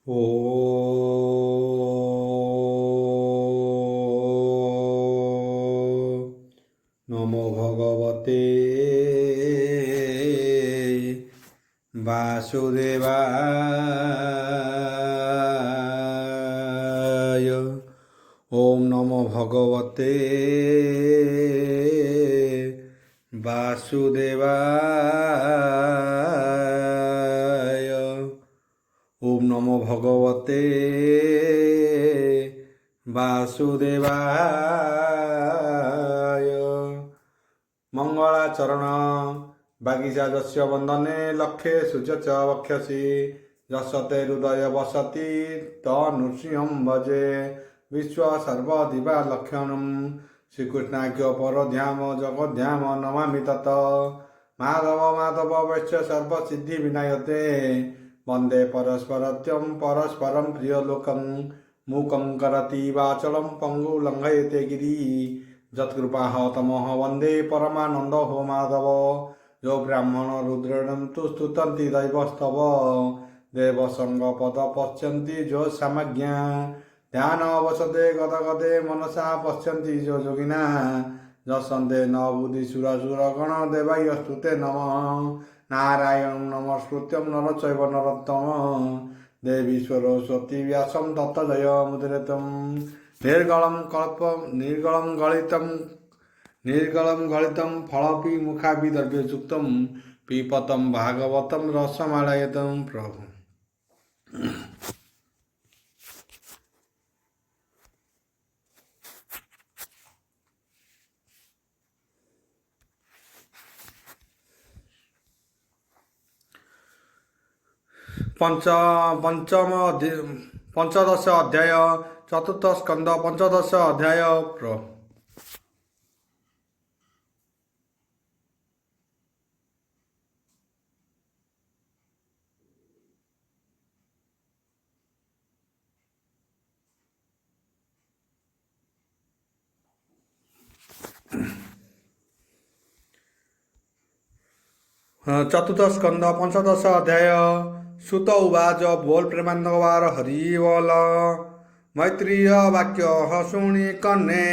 오 নমো ভগবতে বাসুদেবায়। ওম নমো ভগবতে বাসুদেবায়। ওম নমো ভগবতে বাসুদেবায়। মঙ্গলাচরণ বাগিচা যস্য বন্দনে লক্ষে সূর্য চ বক্ষসি যশতে হৃদয় বসতি তনুষ্যম ভজে বিশ্ব সর্বদিবা লক্ষণম শ্রীকৃষ্ণাখ্য পরধ্যাম জগদ্ধাম নমামি তত মাধব মাধব বৈশ্য সর্বসিদ্ধি বিনায়তে বন্দে পরস্পরত্যম পরস্পরম প্রিয়লোকম मूकं करति वाचलं पंगु लंघयते गिरि जत्कृपाः तमः वन्दे परमानन्दो माधव। जो ब्राह्मण रुद्रेणं तु स्तुतन्ति दैवस्तव देवसंग पद पश्यन्ति जो समज्ञा ध्यान अवसते गदगदे मनसा पश्यन्ति जो योगिना जसन्ते न बुद्धि सुरसुरगण देवाय स्तुते नमः। नारायणं नमस्कृत्यं नरचैव नरोत्तमं देवी सरस्वती व्यासं तत्त जय मुद्रितं निर्गलं गलितं फलपि मुखाभिद्रव्ययुक्तं पिपतं भागवतं रसमालयतं प्रभु। पंचदश अध्याय चतुर्थ स्कंद पंचदश अध्याय चतुर्थ स्कंद पंचदश अध्याय। सुत उवाच बोल प्रेमानंदवार हरि बोल। मैत्रीय वाक्य शुणी कन्ने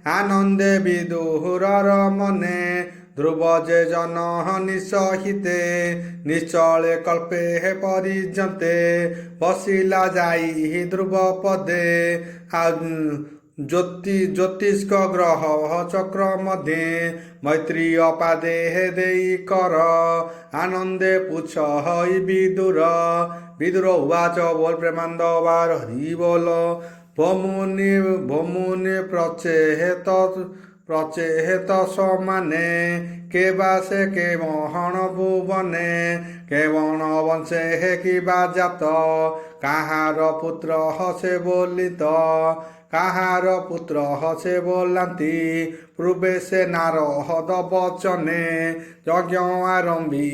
आनंदे विदुरर मने ध्रुव जे जन निसहिते निश्चले कल्पे हे परिजन्ते बसिला जाई ध्रुव पदे ज्योतिष्क ग्रह चक्र मध्ये मैत्रीय पादे देई कर आनंदे पुछ हई विदुर। विदुर उवाच बोल प्रेमानंदवार हरि बोल। भमुनि प्रचेहेत समाने के बासे के मोहन भुवने के वण वंशे हे कि बाजात काहार पुत्र हसे बोलित काहार पुत्र हसे बोलांती पूर्वे से नारद बचने यज्ञ आरंभी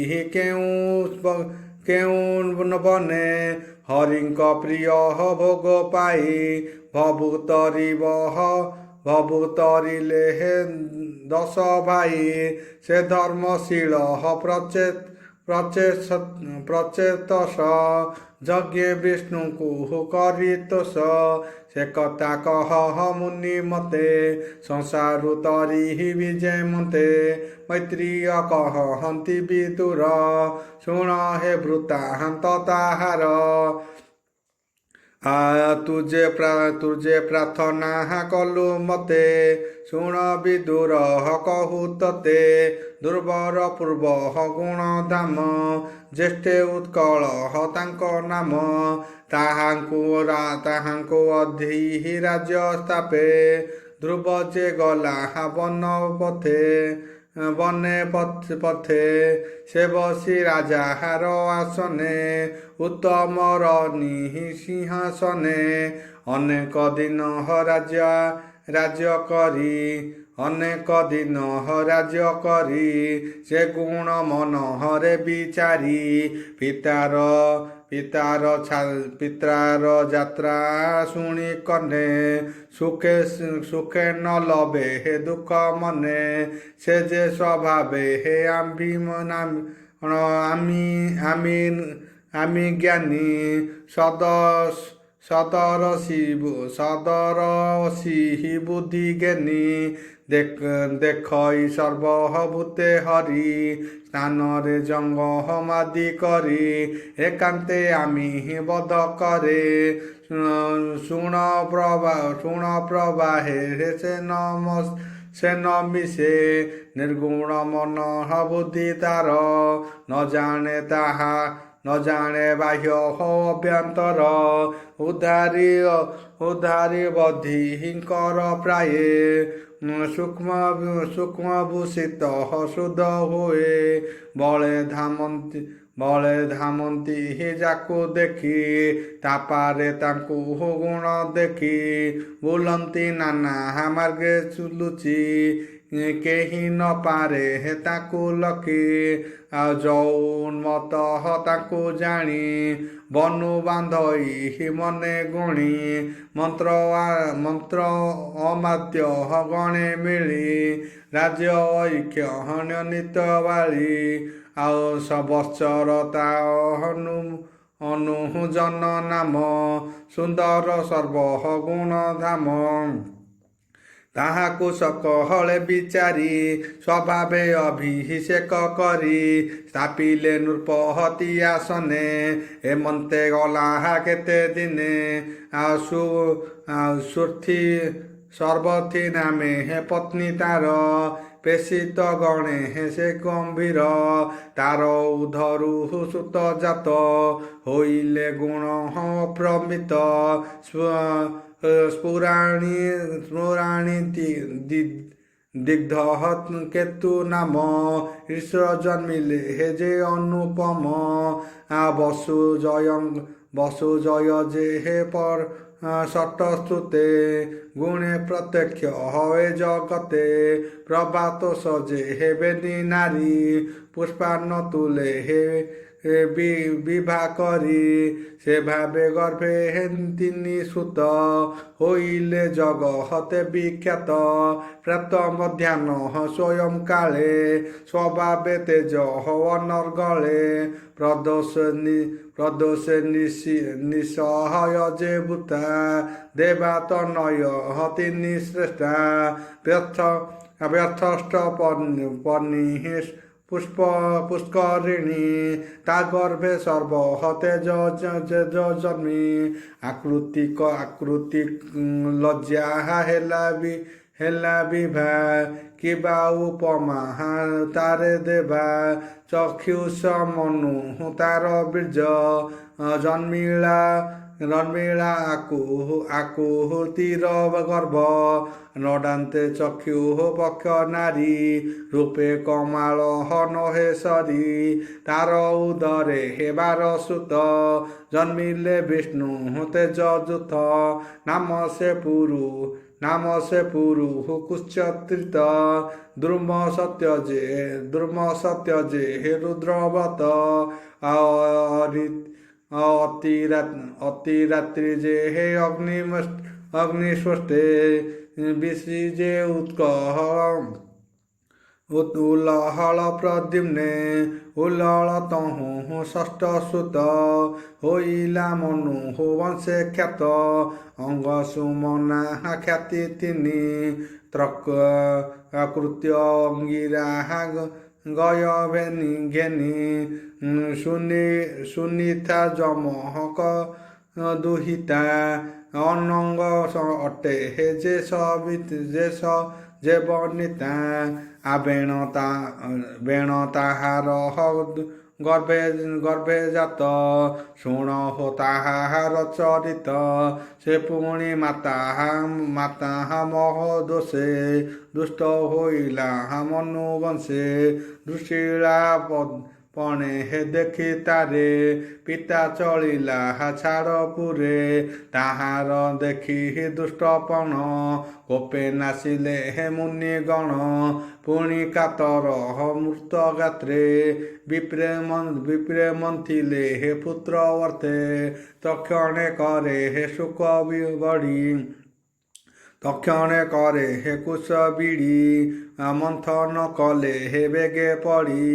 केउन बने हरिंक प्रिय भोग पाई भभूतरिले दश भाई से धर्मशील प्रचेतस यज्ञ विष्णु को करितोष से कथा कह मुनि मते संसारु तरी विजय मते मैत्रीय कहन्ति विदुर शुण हे वृत्तान्त ताहार तुझे प्रार्थना कलु मते शुण विदुर कहु तते दुर्बर पूर्व गुण धाम ज्येष्ठे उत्कल तांक नाम ताहांकु अधि राज्य स्थापे ध्रुव जे गला वन बने पथे से बसी राजार आसने उत्तम सिंहासने अनेक दिन राज्य करी अनेक दिन राज्य करी से गुण मन हरे विचारी पितार यात्रा शुणी कने सुखे न लभे हे दुख मने से जे स्वभावे हे आमी আমি জ্ঞানী সদরসি বুদ্ধি জ্ঞানী দেখই সর্বভূতে হরি স্নানরে জঙ্গমাদি করি একান্তে আমি বধ করে শুণ প্রবাহে সে মিশে ନିର୍ଗୁଣ ମନ ବୁଦ୍ଧି ତାର ନ ଜାଣେ ବାହ୍ୟ ଅଭ୍ୟନ୍ତର ଉଦ୍ଧାରି ବଧିଙ୍କର ପ୍ରାୟେ ସୂକ୍ଷ୍ମ ଭୂଷିତ ଶୁଦ୍ଧ ହୁଏ ବଳେ ଧାମନ୍ତି ଯାକୁ ଦେଖି ତାପାରେ ତାଙ୍କୁ ଗୁଣ ଦେଖି ବୁଲନ୍ତି ନାନା ମାର୍ଗେ ଲୁଚି କେହି ନ ପାରେ ତାକୁ ଲକି ଯୌନ୍ମତ ତାଙ୍କୁ ଜାଣି ବନୁ ବାନ୍ଧଇ ମନେ ଗୁଣି ମନ୍ତ୍ର ଅମାତ୍ୟ ଗଣେ ମିଳି ରାଜ୍ୟ ଐକ୍ୟ ନିତ ବାଳି ଆଉ ସବତ୍ସରତା ଅନୁଜନ ନାମ ସୁନ୍ଦର ସର୍ବଗୁଣ ଧାମ ତାହାକୁ ସକହଳେ ବିଚାରି ସ୍ୱଭାବେ ଅଭିଷେକ କରି ସ୍ଥାପିଲେ ନୃପହତି ଆସନେ ଏମନ୍ତେ ଗଲା କେତେ ଦିନେ ସୁର୍ଥି ସର୍ବଥି ନାମେ ପତ୍ନୀ ତାର পেশিত গণে সে গম্ভীর তার উধরু সুত জাত হইলে গুণ প্রমিত স্ফুরাণী দিগ্ধ কেতু নাম ঈশ্বর জন্মিলে হে যে অনুপম বসু জয় যে হে পর ষটশ্রুতে গুণে প্রত্যক্ষ হয় জগতে প্রভাত সজে হেবেনি নারী পুষ্পান্ন তুলে হে বিভা করি সে ভাবে গর্ভে হেন্তিনি সুত হইলে জগতে বিখ্যাত প্রাত মধ্যাহ্ন স্বয়ং কালে স্বভাবে তেজ অনর্গলে প্রদোষে নিঃসহায় যে ভূতা দেবাত নয় তিনি শ্রেষ্ঠা ব্যর্থষ্ট পর্ণিহেশ পুষ্করিণী তা গর্ভে সর্বহতে জন্মি আকৃতি লজ্জা হেলা বিভা কিবা উপমা তারে দেবা চক্ষুষ মনু তার বীর্য জন্মিলা আকুতির গর্ভ নডান্তে চক্ষু পক্ষ নারী রূপে কমাল নহেশ্বরী তার উদরে হেবার সুত জন্মিলে বিষ্ণু তেজযুত নাম সে পুরু কুচ্ছত্রিত দ্রুম সত্য যে হে রুদ্রবত অতিরাত্রি যে হে অগ্নিস্বষ্টে বিশ্রী যে উৎকহ উলহল প্রদ্যুম্নে উলল তহু ষষ্ঠ সুত হইলা মনু বংশে খ্যাত অঙ্গ সুমনা খ্যাতি তিনি কৃত্য অঙ্গিরা গয় ঘেনি সুনিতা যমহক দুহিতা অনঙ্গ অটে হে যে বর্ণিতা বেণ তাহার গর্ভে জাত শুণ হো তাহার চরিত সে পুণি মাতা মহ দোষে দুষ্ট হইলা মনু বংশে দুশিলা পণে হে দেখি তারে পিতা চলিলা ছাড় পুরে তাহার দেখি দুষ্টপণ কোপে নাচিলে হে মুনি গণ পুଣି কাতর মূর্ত গাত্রে বিপ্রে মন্থিলে হে পুত্র অর্থে তক্ষণে করে হে সুখ বড়ি তক্ষণে করে হে কুশ বিড়ি মন্থন কলে হে বেগে পড়ি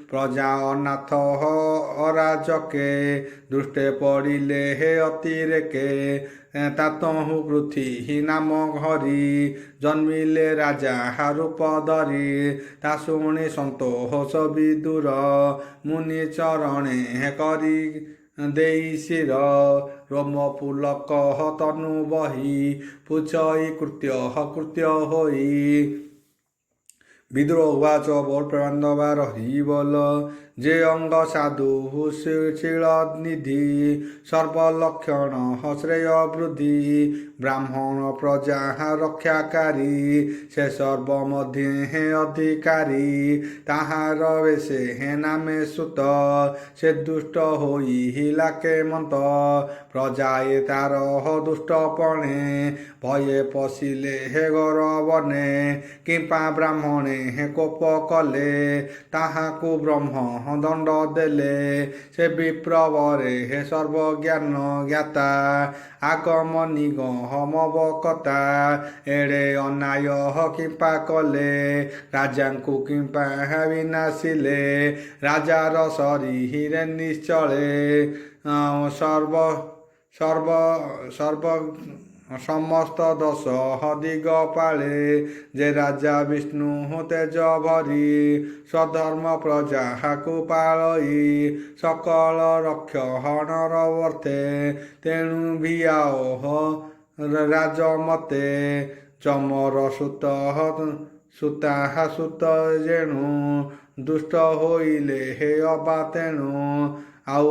প্রজা অনাথ অরাজকে দৃষ্টে পড়িলে হে অতিরেকে তাতহু পৃথ্বী নাম হরি জন্মিলে রাজা রূপ ধরি তা শুଣି সন্তোষ বিদুର মুনি চরণে କରି ଦେଇ ଶିର ରୋମ ପୁଲକ ତନୁ ବହି ପୁଛଇ କୃତ୍ୟ ହୋଇ ବିଦୁର ଉବାଚ ବୋଲ ପ୍ରବନ୍ଧବାର ହରି ବୋଲ ଯେ ଅଙ୍ଗ ସାଧୁ ଶିଳ ନିଧି ସର୍ବଲକ୍ଷଣ ଶ୍ରେୟ ବୃଦ୍ଧି ବ୍ରାହ୍ମଣ ପ୍ରଜା ରକ୍ଷାକାରୀ ସେ ସର୍ବ ମଧ୍ୟ ହେ ଅଧିକାରୀ ତାହାର ବେଶେ ହେ ନାମେ ସୁତ ସେ ଦୁଷ୍ଟ ହୋଇ ହିଲାକେ ମନ୍ତ ପ୍ରଜାଏ ତାର ଦୁଷ୍ଟପଣେ ଭये ପଶିଲେ ହେ ଘର ବନେ କିମ୍ପା ବ୍ରାହ୍ମଣେ ହେ କୋପ କଲେ ତାହାକୁ ବ୍ରହ୍ମ ଦଣ୍ଡ ଦେଲେ ସେ ବିପ୍ରବରେ ହେ ସର୍ବଜ୍ଞାନ ଜ୍ଞାତା ଆଗମ ନିଗମ ବକତା ଏଡ଼େ ଅନ୍ୟାୟ କିମ୍ପା କଲେ ରାଜାଙ୍କୁ କିମ୍ପା ବିନାଶିଲେ ରାଜାର ଶରୀରେ ନିଶ୍ଚଳେ ସମସ୍ତ ଦୋଷ ଦିଗ ପାଳେ ଯେ ରାଜା ବିଷ୍ଣୁ ତେଜ ଭରି ସ୍ୱଧର୍ମ ପ୍ରଜାକୁ ପାଳଇ ସକଳ ରକ୍ଷଣର ବର୍ତ୍ତେ ତେଣୁ ଭିଆଓ ରାଜମତେ ଚମର ସୁତ ଯେଣୁ ଦୁଷ୍ଟ ହୋଇଲେ ହେ ଅବା ତେଣୁ ଆଉ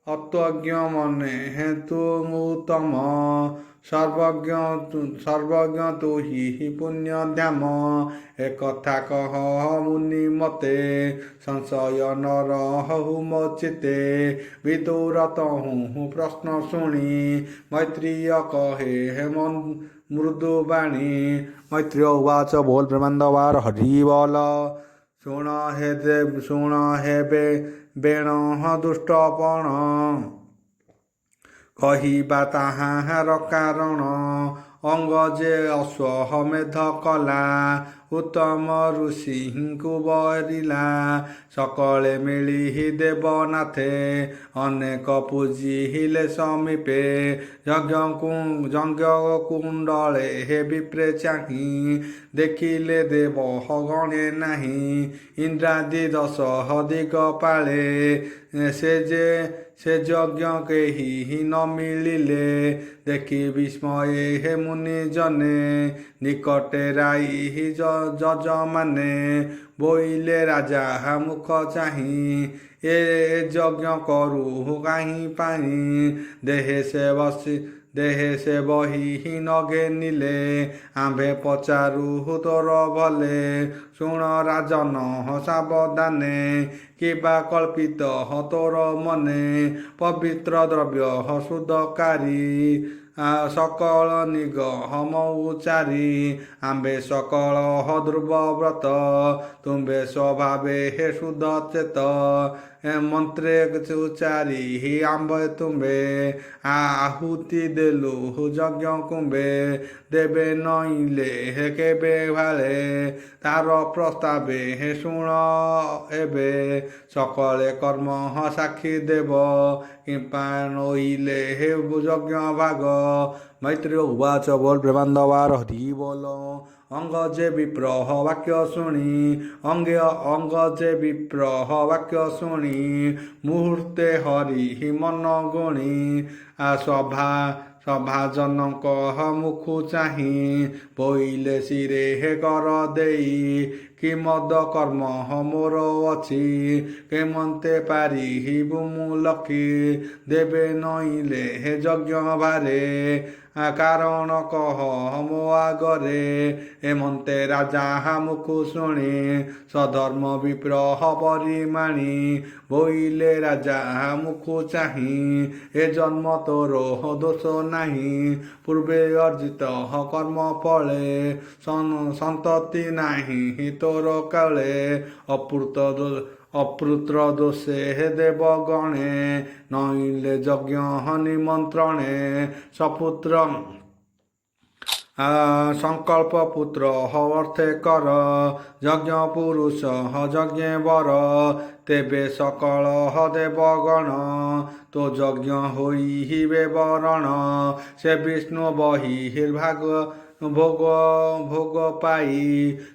ଅତ୍ୱଜ୍ଞ ମନେ ହେତୁ ଉତ୍ତମ ସର୍ବଜ୍ଞ ତୁ ହି ପୁଣ୍ୟଧାମ ଏକଥା କହ ମୁନି ମତେ ସଂଶୟ ନର ହୁ ମୋଚିତେ ବିଦୁର ତହୁଁ ପ୍ରଶ୍ନ ଶୁଣି ମୈତ୍ରୀୟ କହେ ହେ ମୃଦୁବାଣୀ ମୈତ୍ରୀୟ ଉବାଚ ବୋଲ ବ୍ରହ୍ମାଣ୍ଡବାର ହରି ବୋଲ ଶୁଣ ହେବେ ବେଣ ଦୁଷ୍ଟପଣ କହିବା ତାହାର କାରଣ ଅଙ୍ଗ ଯେ ଅଶ୍ୱମେଧ କଲା ଉତ୍ତମ ଋଷିଙ୍କୁ ବରିଲା ସକଳେ ମିଳି ଦେବନାଥେ ଅନେକ ପୂଜିଲେ ସମୀପେ ଯଜ୍ଞ କୁଣ୍ଡଳେ ହେ ବିପ୍ରେ ଚାହିଁ ଦେଖିଲେ ଦେବ ଗଣେ ନାହିଁ ଇନ୍ଦ୍ରାଦି ଦଶ ଦିଗ ପାଳେ ସେ ଯଜ୍ଞ କେହି ନ ମିଳିଲେ ଦେଖି ବିସ୍ମୟେ ହେ ମୁନି ଜନେ ନିକଟେ ରାଇ ଯଜମାନେ ବୋଇଲେ ରାଜା ମୁଖ ଚାହିଁ ଏ ଯଜ୍ଞ କରୁ କାହିଁ ପାଇଁ ଦେହେ ସେ ବହି ନଗେନିଲେ ଆମ୍ଭେ ପଚାରୁ ତୋର ଭଲେ ଶୁଣ ରାଜନ ସାବଧାନେ କିବା କଳ୍ପିତ ତୋର ମନେ ପବିତ୍ର ଦ୍ରବ୍ୟ ସୁଧକାରୀ ସକଳ ନିଗମ ଉଚାରି ଆମ୍ଭେ ସକଳ ଧ୍ରୁବବ୍ରତ ତୁମ୍ଭେ ସ୍ୱଭାବେ ହେ ଶୁଦ୍ଧ ଚେତ ମନ୍ତ୍ରେ ଉଚାରି ଆମ୍ଭେ ତୁମ୍ଭେ ଆହୁତି ଦେଲୁ ଯଜ୍ଞ କୁମ୍ଭେ ଦେବେ ନଇଲେ ହେ କେବେ ଭାଳେ ତାର ପ୍ରସ୍ତାବେ ହେ ଶୁଣ ଏବେ ସକଳେ କର୍ମ ସାକ୍ଷୀ ଦେବ କିମ୍ପା ନଇଲେ ହେ ଯଜ୍ଞ ଭାଗ ମୈତ୍ରୀ ଉବାଚ ବୋଲ ବ୍ରହ୍ମାଣ୍ଡବାର ହରି ବୋଲ ଅଙ୍ଗ ଯେ ବିପ୍ରହ ବାକ୍ୟ ଶୁଣି ଅଙ୍ଗ ଯେ ବିପ୍ରହ ବାକ୍ୟ ଶୁଣି ମୁହୂର୍ତ୍ତେ ହରି ମନ ଗୁଣି ସଭାଜନଙ୍କ ମୁଖୁ ଚାହିଁ ବୋଇଲେ ଶିରେ ହେ କର ଦେଇ କି ମଦ କର୍ମ ମୋର ଅଛି କେମନ୍ତେ ପାରିବୁ ମୁଁ ଲକ୍ଷୀ ଦେବେ ନଇଲେ ହେ ଯଜ୍ଞ ଭାରେ କାରଣ କହ ମୋ ଆଗରେ ଏମନ୍ତେ ରାଜା ମୁଖୁ ଶୁଣି ସଧର୍ମ ବିପ୍ରହ ପରିମାଣି ବୋଇଲେ ରାଜା ମୁଖୁ ଚାହିଁ ଏ ଜନ୍ମ ତୋର ଦୋଷ ନାହିଁ ପୂର୍ବେ ଅର୍ଜିତ କର୍ମ ଫଳେ ସନ୍ତତି ନାହିଁ ତୋର କାଳେ ଅପୃତ୍ର ଦୋଷେ ଦେବ ଗଣେ ନଇଲେ ଯଜ୍ଞ ନିମନ୍ତ୍ରଣେ ସପୁତ୍ର ସଂକଳ୍ପ ପୁତ୍ର ଅର୍ଥେ କର ଯଜ୍ଞ ପୁରୁଷ ଯଜ୍ଞ ବର ତେବେ ସକଳ ଦେବଗଣ ତୋ ଯଜ୍ଞ ହୋଇବେ ବରଣ ସେ ବିଷ୍ଣୁ ବହିର୍ଭାଗ ଭୋଗ ପାଇ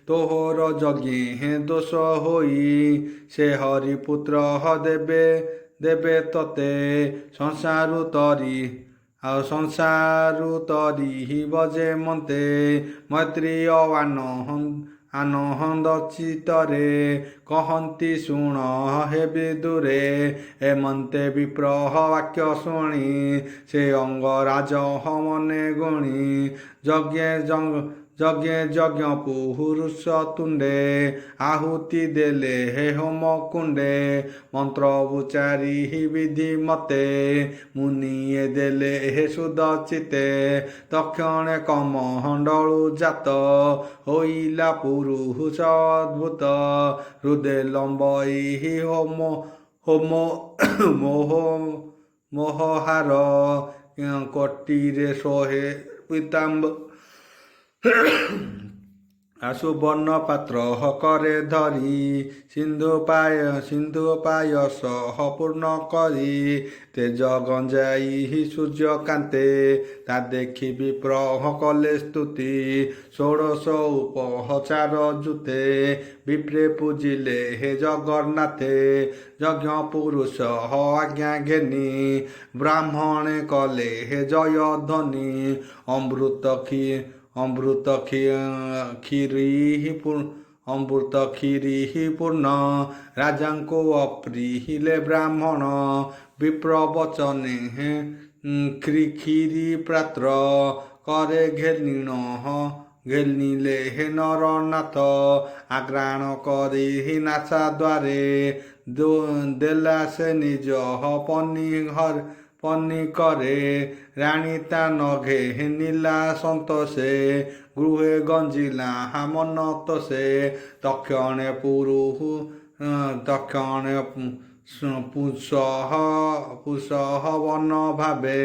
ତୋହର ଯଜ୍ଞେ ଦୋଷ ହୋଇ ସେ ହରିପୁତ୍ର ଦେବେ ତତେ ସଂସାରୁ ତରି ବଜେ ମନ୍ତେ ମୈତ୍ରୀୟ ଆନନ୍ଦ ଚିତରେ କହନ୍ତି ଶୁଣ ହେ ବିଦୁରେ ଏମନ୍ତେ ବିପ୍ରହ ବାକ୍ୟ ଶୁଣି ସେ ଅଙ୍ଗରାଜ ମନେ ଗୁଣି ଯଜ୍ଞ ପୁରୁଷ ତୁଣ୍ଡେ ଆହୁତି ଦେଲେ ହେ ହୋମ କୁଣ୍ଡେ ମନ୍ତ୍ର ଉଚାରି ବିଧି ମତେ ମୁନିଏ ଦେଲେ ହେ ସୁଦ ଚିତେ ତକ୍ଷଣେ କମଣ୍ଡଳୁ ଜାତ ହୋଇଲା ପୁରୁଷ ଅଦ୍ଭୁତ ହୃଦେ ଲମ୍ବଇ ମୋହହାର କୋଟିରେ ଶୋହେ ପିତାମ୍ବ ସୁବର୍ଣ୍ଣ ପାତ୍ର କରେ ଧରି ସିନ୍ଧୁ ପାୟସ ପୂର୍ଣ୍ଣ କରି ତେଜ ଗଞ୍ଜାଇ ସୂର୍ଯ୍ୟକାନ୍ତେ ତା ଦେଖି ବିପ୍ରହ କଲେ ସ୍ତୁତି ଷୋଡ଼ଶ ଉପଚାର ଜୁତେ ବିପ୍ରେ ପୂଜିଲେ ହେ ଜଗନ୍ନାଥେ ଯଜ୍ଞ ପୁରୁଷ ଆଜ୍ଞା ଘେନି ବ୍ରାହ୍ମଣେ କଲେ ହେ ଜୟ ଧ୍ୱନି ଅମୃତ କ୍ଷୀରି ପୂର୍ଣ୍ଣ ରାଜାଙ୍କୁ ଅପ୍ରିହିଲେ ବ୍ରାହ୍ମଣ ବିପ୍ରବଚନେ କ୍ଷୀରି ପାତ୍ର କରେ ଘେନିଲେ ହେ ନରନାଥ ଆଗ୍ରାଣ କରି ନାସା ଦ୍ୱାରେ ଦେଲା ସେ ନିଜ ପନି କରେ ରାଣୀ ତା ନଘେ ନୀଲା ସନ୍ତୋଷେ ଗୃହେ ଗଞ୍ଜିଲା ମନ ତୋଷେ ତକ୍ଷଣେ ପୁଷ ବନ ଭାବେ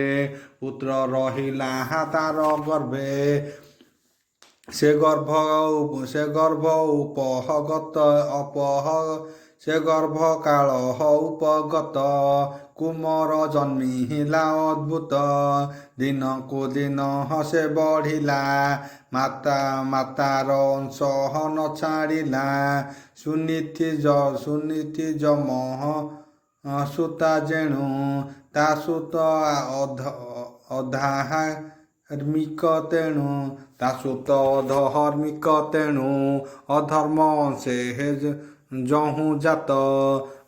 ପୁତ୍ର ରହିଲା ତାର ଗର୍ଭେ ସେ ଗର୍ଭ କାଳ ଉପଗତ କୁମର ଜନ୍ମିଲା ଅଦ୍ଭୁତ ଦିନକୁ ଦିନ ସେ ବଢ଼ିଲା ମାତାର ଅଂଶ ନ ଛାଡ଼ିଲା ସୁନୀତି ଜମ ସୁତା ଯେଣୁ ତା ସୁତ ଅଧାର୍ମିକ ତେଣୁ ଅଧର୍ମ ଅଂଶେ ଯହୁଁ ଜାତ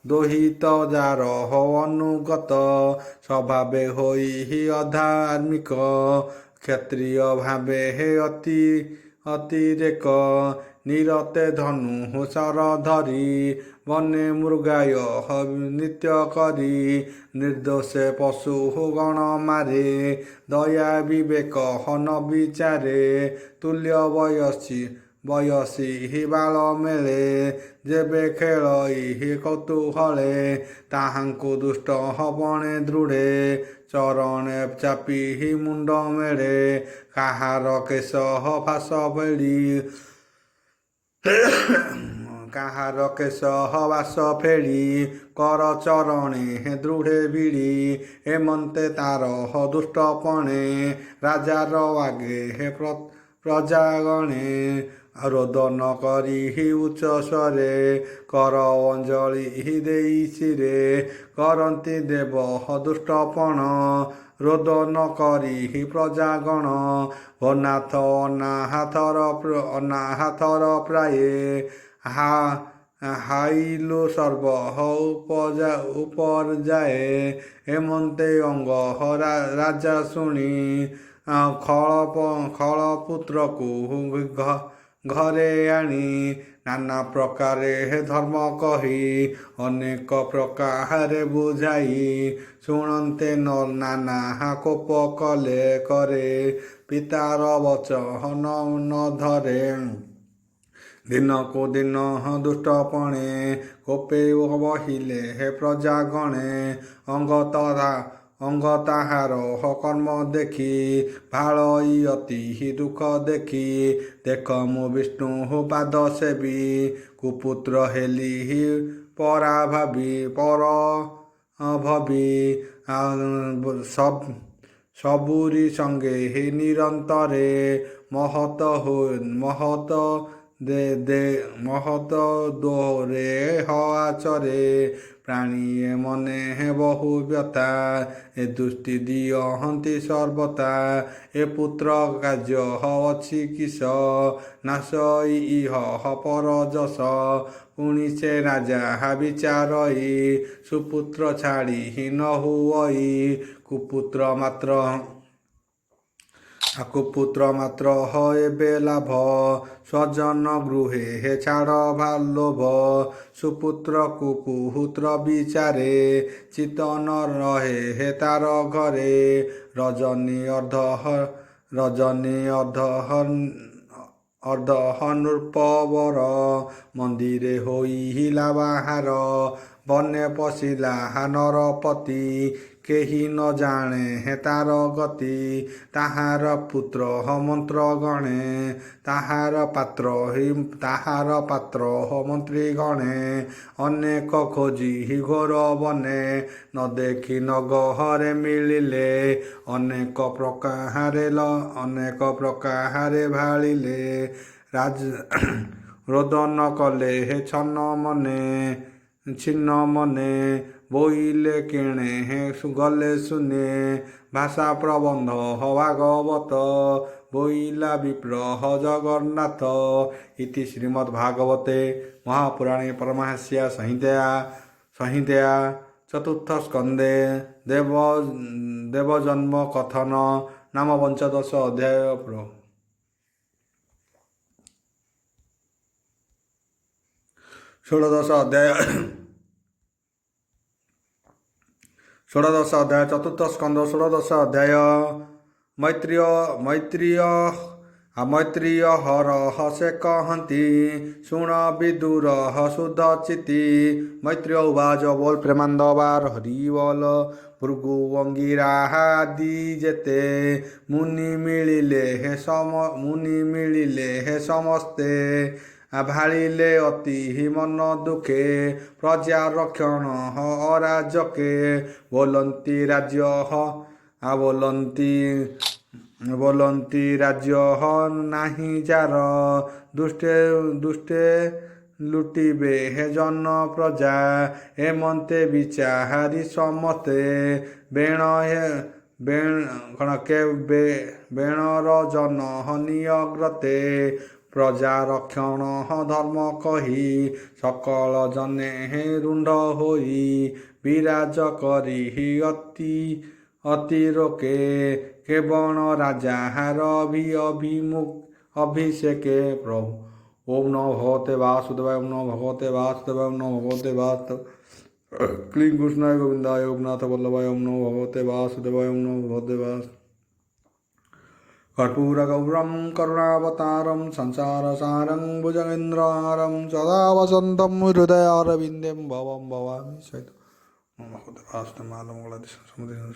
ଦୋହିତ ଯାର ଅନୁଗତ ସ୍ୱଭାବେ ହୋଇ ଅଧାର୍ମିକ କ୍ଷତ୍ରିୟ ଭାବେ ଅତିରେକ ନିରତେ ଧନୁ ଶର ଧରି ବନେ ମୃଗାୟ ନିତ୍ୟ କରି ନିର୍ଦ୍ଦୋଷେ ପଶୁ ଗଣ ମାରେ ଦୟା ବିବେକ ନ ବିଚାରେ ତୁଲ୍ୟ ବୟସୀ ବାଳ ମେଳେ ଯେବେ ଖେଳଇ କୌତୂହଳେ ତାହାଙ୍କୁ ଦୁଷ୍ଟ ବଣେ ଦୃଢ଼େ ଚରଣେ ଚାପି ମୁଣ୍ଡ ମେଳେ କାହାର କେଶ ଫାସ ଫେଡ଼ି କର ଚରଣେ ଦୃଢ଼େ ବିଡ଼ି ଏମନ୍ତେ ତାର ଦୁଷ୍ଟପଣେ ରାଜାର ଆଗେ ପ୍ରଜାଗଣେ ରୋଦନ କରି ଉଚ୍ଚ ସ୍ୱରେ କର ଅଞ୍ଜଳି ଦେଇ ଶିରେ କରନ୍ତି ଦେବ ଦୁଷ୍ଟପଣ ରୋଦନ କରି ପ୍ରଜାଗଣ ଅନାହାଥର ପ୍ରାୟେ ହାଇଲୁ ସର୍ବ ଉପରଯାଏ ଏମନ୍ତେ ଅଙ୍ଗ ରାଜା ଶୁଣି ଖଳ ପୁତ୍ରକୁ ଘରେ ଆଣି ନାନା ପ୍ରକାରେ ଧର୍ମ କହି ଅନେକ ପ୍ରକାରେ ବୁଝାଇ ଶୁଣନ୍ତେ ନାନା କୋପ କରେ ପିତାର ବଚନ ନ ଧରେ ଦିନକୁ ଦିନ ଦୁଷ୍ଟପଣେ କୋପେ ବହିଲେ ପ୍ରଜାଗଣେ ଅଙ୍ଗ ତାହାର କର୍ମ ଦେଖି ଭାଳଇ ଅତି ଦୁଃଖ ଦେଖି ଦେଖ ମୁଁ ବିଷ୍ଣୁ ପାଦ ସେବି କୁପୁତ୍ର ହେଲି ପରା ଭାବି ପର ଭବି ସବୁରି ସଙ୍ଗେ ନିରନ୍ତରେ ମହତ ଦୋରେ ଆଚରେ ପ୍ରାଣୀଏ ମନେ ବହୁ ବ୍ୟଥା ଏ ଦୃଷ୍ଟି ଦିଅନ୍ତି ସର୍ବତା ଏ ପୁତ୍ର କାର୍ଯ୍ୟ ଅଛି କିସ ନାଶ ଇହ ପର ଯଶ ପୁଣି ସେ ରାଜା ବିଚାରଇ ସୁପୁତ୍ର ଛାଡ଼ି ନ ହୁଅଇ କୁପୁତ୍ର ମାତ୍ର ଏବେ ଲାଭ ସ୍ୱଜନ ଗୃହେ ଛାଡ଼ ଭାଲୋଭ ସୁପୁତ୍ର କୁପୁତ୍ର ବିଚାରେ ଚିତ ନ ରହେ ତାର ଘରେ ରଜନୀ ଅର୍ଦ୍ଧହନୂପବର ମନ୍ଦିରେ ହୋଇଲା ବାହାର ବନେ ପଶିଲା ନରପତି କେହି ନ ଜାଣେ ତାର ଗତି ତାହାର ପୁତ୍ର ମନ୍ତ୍ର ଗଣେ ତାହାର ପାତ୍ର ମନ୍ତ୍ରୀ ଗଣେ ଅନେକ ଖୋଜି ଘୋର ବନେ ନ ଦେଖି ନଗହରେ ମିଳିଲେ ଅନେକ ପ୍ରକାରେ ଭାଳିଲେ ରୋଦନ କଲେ ଛିନ୍ନ ମନେ ବୋଇଲେ କିଣେ ଗଲେ ଶୁନେ ଭାଷା ପ୍ରବନ୍ଧ ଭାଗବତ ବୋଇଲା ବିପ୍ରହ ଜଗନ୍ନାଥ ଇତି ଶ୍ରୀମଦ୍ଭାଗବତେ ମହାପୁରାଣେ ପରମହଂସ୍ୟା ସଂହିତା ଚତୁର୍ଥ ସ୍କନ୍ଧେ ଦେବଜନ୍ମ କଥନ ନାମ ପଞ୍ଚଦଶ ଅଧ୍ୟାୟ ଷୋଡ଼ଶ ଅଧ୍ୟାୟ ଚତୁର୍ଥ ସ୍କନ୍ଧ ଷୋଡ଼ଶ ଅଧ୍ୟାୟ ମୈତ୍ରୀୟ ହର ସେ କହନ୍ତି ଶୁଣ ବିଦୁର ସୁଧ ଚିତି ମୈତ୍ରୀୟ ଉବାଚ ବୋଲ ପ୍ରେମାନନ୍ଦ ବାର ହରି ବୋଲ ଭୃଗୁ ଅଙ୍ଗିରା ଆଦି ଯେତେ ମୁନି ମିଳିଲେ ହେ ସମସ୍ତେ ଭାଳିଲେ ଅତି ମନ ଦୁଃଖେ ପ୍ରଜା ରକ୍ଷଣ ଅରାଜକେ ବୋଲନ୍ତି ରାଜ୍ୟ ନାହିଁ ଯାର ଦୁଷ୍ଟେ ଲୁଟିବେ ଜନ ପ୍ରଜା ଏମନ୍ତେ ବିଚାରି ସମସ୍ତେ ବେଣର ଜନ ନିୟଗ୍ରତେ ପ୍ରଜା ରକ୍ଷଣ ଧର୍ମ କହି ସକଳ ଜନେ ରୁଣ୍ଡ ହୋଇ ବିରାଜ କରି ଅତି ରୋକେ କେବଳ ରାଜାର ଅଭିଷେକେ ପ୍ରଭୁ ଓಂ ନମୋ ଭଗବତେ ବାସୁଦେବାୟ ଓಂ ନମୋ ଭଗବତେ ବାସୁଦେବାୟ ଓಂ ନମୋ ଭଗବତେ କ୍ଲିଂ କୃଷ୍ଣାୟ ଗୋବିନ୍ଦାୟ ଗୋପୀନାଥ ବଲ୍ଲଭାୟ ଓಂ ନମୋ ଭଗବତେ ବାସୁଦେବାୟ ଓಂ ନମୋ ଭଗବତେ कर्पूरगौरं करुणावतारं संसारसारं भुजगेन्द्रहारं सदा वसन्तं हृदयारविन्दं भवं भवामि सहितं नमो भगवते वासुदेवाय